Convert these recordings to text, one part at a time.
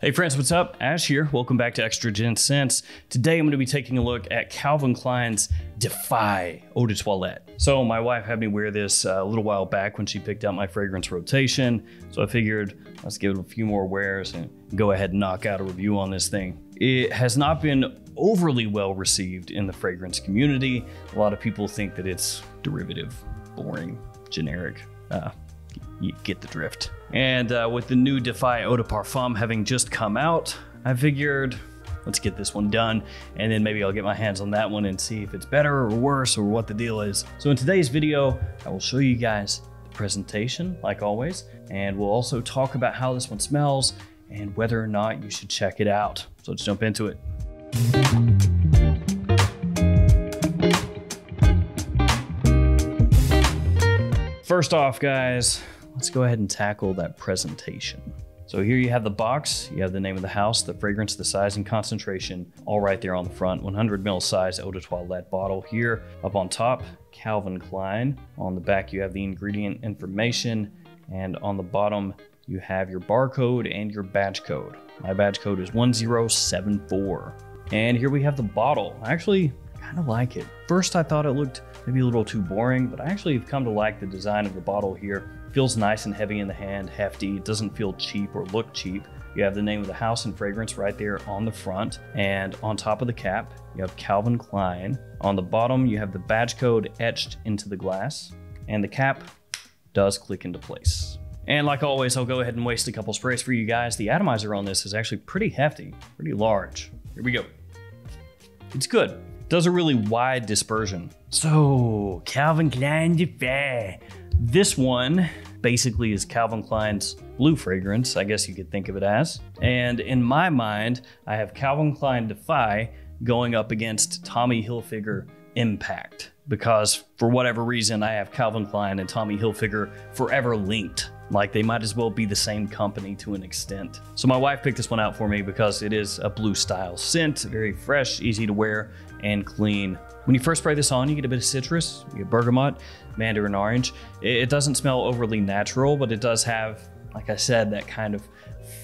Hey friends, what's up? Ash here. Welcome back to Extra Gen Scents. Today I'm going to be taking a look at Calvin Klein's Defy Eau de Toilette. So my wife had me wear this a little while back when she picked out my fragrance rotation. So I figured let's give it a few more wears and go ahead and knock out a review on this thing. It has not been overly well received in the fragrance community. A lot of people think that it's derivative, boring, generic. You get the drift. And with the new Defy Eau de Parfum having just come out, I figured let's get this one done, and then maybe I'll get my hands on that one and see if it's better or worse or what the deal is. So in today's video, I will show you guys the presentation, like always, and we'll also talk about how this one smells and whether or not you should check it out. So let's jump into it. First off, guys, let's go ahead and tackle that presentation. So here you have the box, you have the name of the house, the fragrance, the size and concentration, all right there on the front. 100 ml size eau de toilette bottle here. Up on top, Calvin Klein. On the back, you have the ingredient information. And on the bottom, you have your barcode and your batch code. My batch code is 1074. And here we have the bottle. I actually kind of like it. First, I thought it looked maybe a little too boring, but I actually have come to like the design of the bottle here. Feels nice and heavy in the hand, hefty. It doesn't feel cheap or look cheap. You have the name of the house and fragrance right there on the front. And on top of the cap, you have Calvin Klein. On the bottom, you have the badge code etched into the glass. And the cap does click into place. And like always, I'll go ahead and waste a couple sprays for you guys. The atomizer on this is actually pretty hefty, pretty large. Here we go. It's good. Does a really wide dispersion. So, Calvin Klein Defy. This one basically is Calvin Klein's blue fragrance, I guess you could think of it as. And in my mind, I have Calvin Klein Defy going up against Tommy Hilfiger Impact, because for whatever reason, I have Calvin Klein and Tommy Hilfiger forever linked. Like they might as well be the same company to an extent. So my wife picked this one out for me because it is a blue style scent, very fresh, easy to wear, and clean. When you first spray this on, you get a bit of citrus, you get bergamot, mandarin orange. It doesn't smell overly natural, but it does have, like I said, that kind of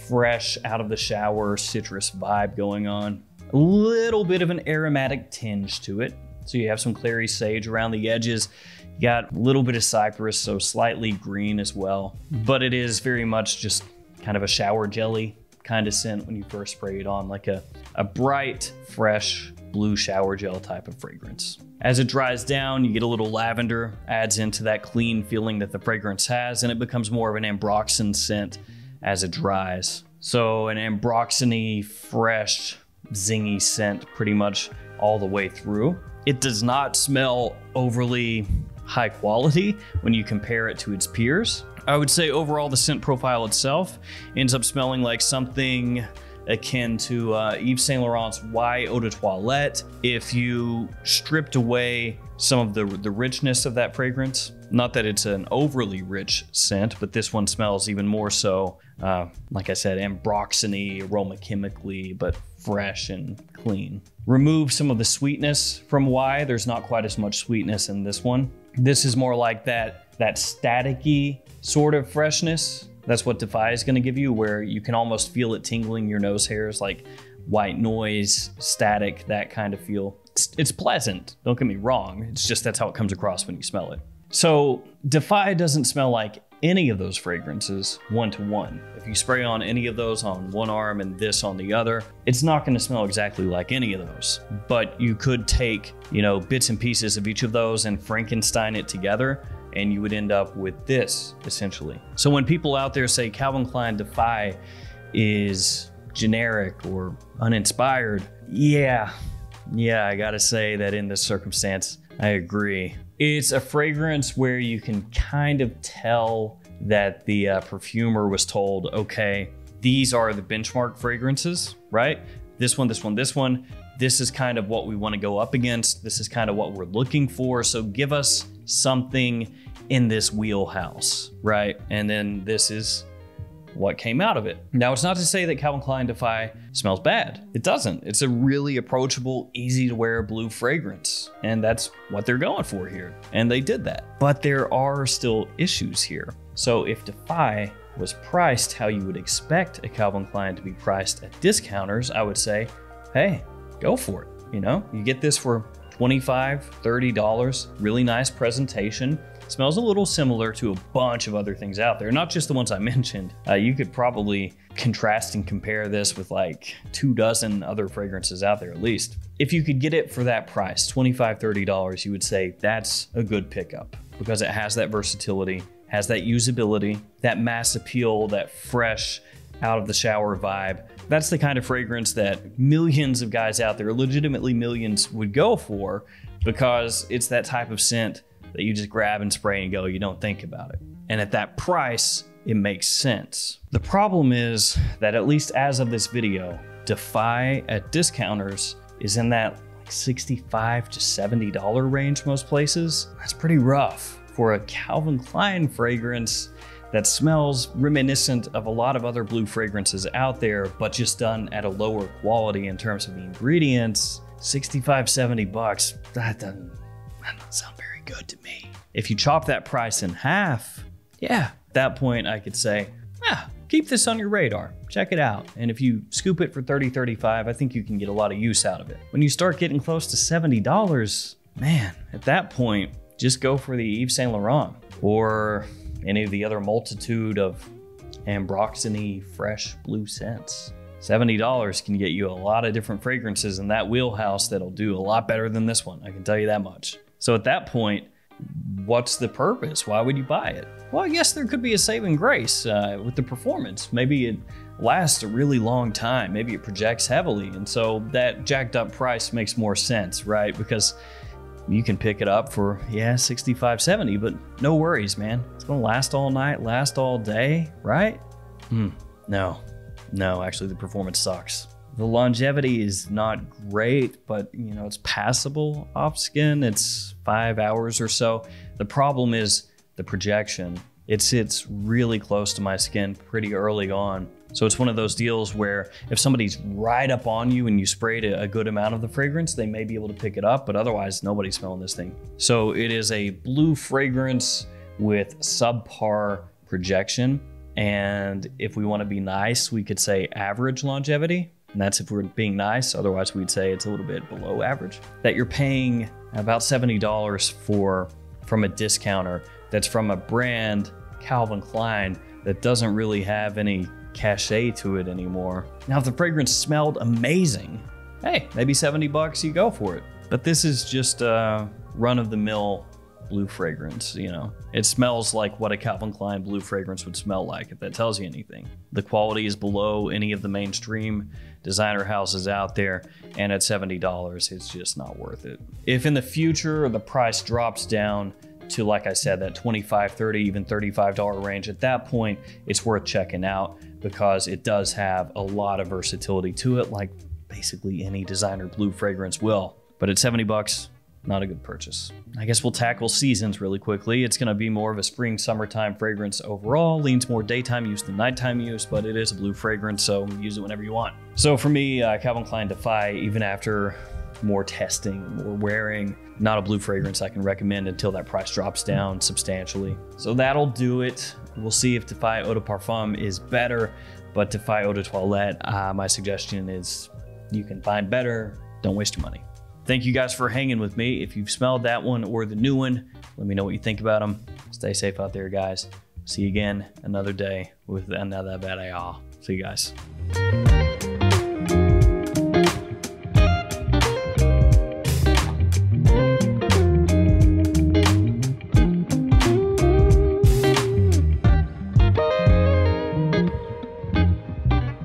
fresh, out of the shower citrus vibe going on. A little bit of an aromatic tinge to it. So you have some clary sage around the edges. You got a little bit of cypress, so slightly green as well. But it is very much just kind of a shower jelly kind of scent when you first spray it on, like a bright, fresh, blue shower gel type of fragrance. As it dries down, you get a little lavender, adds into that clean feeling that the fragrance has, and it becomes more of an ambroxan scent as it dries. So an ambroxany, fresh, zingy scent pretty much all the way through. It does not smell overly high quality when you compare it to its peers. I would say overall the scent profile itself ends up smelling like something akin to Yves Saint Laurent's Y Eau de Toilette if you stripped away some of the richness of that fragrance. Not that it's an overly rich scent, but this one smells even more so, like I said, ambroxany, aroma chemically, but fresh and clean. Remove some of the sweetness from Y. There's not quite as much sweetness in this one. This is more like that staticky sort of freshness. That's what Defy is gonna give you, where you can almost feel it tingling your nose hairs, like white noise, static, that kind of feel. It's pleasant, don't get me wrong. It's just that's how it comes across when you smell it. So Defy doesn't smell like any of those fragrances one-to-one. If you spray on any of those on one arm and this on the other, it's not gonna smell exactly like any of those. But you could take, bits and pieces of each of those and Frankenstein it together, and you would end up with this, essentially. So when people out there say Calvin Klein Defy is generic or uninspired, yeah, I gotta say that in this circumstance, I agree. It's a fragrance where you can kind of tell that the perfumer was told, okay, these are the benchmark fragrances, right? This one, this one, this one. This is kind of what we want to go up against. This is kind of what we're looking for. So give us something in this wheelhouse, right? And then this is what came out of it. Now, it's not to say that Calvin Klein Defy smells bad. It doesn't. It's a really approachable, easy to wear blue fragrance. And that's what they're going for here. And they did that. But there are still issues here. So if Defy was priced how you would expect a Calvin Klein to be priced at discounters, I would say, hey, go for it. You know, you get this for $25, $30, really nice presentation. Smells a little similar to a bunch of other things out there, not just the ones I mentioned. You could probably contrast and compare this with like 24 other fragrances out there at least. If you could get it for that price, $25, $30, you would say that's a good pickup because it has that versatility, has that usability, that mass appeal, that fresh out of the shower vibe. That's the kind of fragrance that millions of guys out there, legitimately millions, would go for because it's that type of scent that you just grab and spray and go, you don't think about it. And at that price, it makes sense. The problem is that at least as of this video, Defy at discounters is in that like $65 to $70 range most places. That's pretty rough for a Calvin Klein fragrance that smells reminiscent of a lot of other blue fragrances out there, but just done at a lower quality in terms of the ingredients. 65, 70 bucks, that doesn't sound very good to me. If you chop that price in half, yeah, at that point I could say, keep this on your radar, check it out. And if you scoop it for 30, 35, I think you can get a lot of use out of it. When you start getting close to $70, man, at that point, just go for the Yves Saint Laurent or any of the other multitude of ambroxany fresh blue scents. $70 can get you a lot of different fragrances in that wheelhouse that'll do a lot better than this one, I can tell you that much. So at that point, what's the purpose? Why would you buy it? Well, I guess there could be a saving grace with the performance. Maybe it lasts a really long time. Maybe it projects heavily. And so that jacked up price makes more sense, right? Because you can pick it up for, yeah, 65, 70, but no worries, man. It's gonna last all night, last all day, right? No, actually the performance sucks. The longevity is not great, but you know, it's passable off skin. It's 5 hours or so. The problem is the projection. It sits really close to my skin pretty early on. So it's one of those deals where if somebody's right up on you and you sprayed a good amount of the fragrance, they may be able to pick it up, but otherwise nobody's smelling this thing. So it is a blue fragrance with subpar projection. And if we want to be nice, we could say average longevity. And that's if we're being nice. Otherwise, we'd say it's a little bit below average. That you're paying about $70 from a discounter that's from a brand, Calvin Klein, that doesn't really have any cachet to it anymore. Now, if the fragrance smelled amazing, hey, maybe 70 bucks, you go for it. But this is just a run-of-the-mill blue fragrance, you know. It smells like what a Calvin Klein blue fragrance would smell like, if that tells you anything. The quality is below any of the mainstream designer houses out there, and at $70, it's just not worth it. If in the future the price drops down to, like I said, that $25, $30, even $35 range, at that point, it's worth checking out because it does have a lot of versatility to it, like basically any designer blue fragrance will. But at 70 bucks, not a good purchase. I guess we'll tackle seasons really quickly. It's gonna be more of a spring, summertime fragrance overall, leans more daytime use than nighttime use, but it is a blue fragrance, so use it whenever you want. So for me, Calvin Klein Defy, even after more testing, more wearing, not a blue fragrance I can recommend until that price drops down substantially. So that'll do it. We'll see if Defy Eau de Parfum is better, but Defy Eau de Toilette, my suggestion is you can find better, don't waste your money. Thank you guys for hanging with me. If you've smelled that one or the new one, let me know what you think about them. Stay safe out there, guys. See you again another day with another bad. See you guys.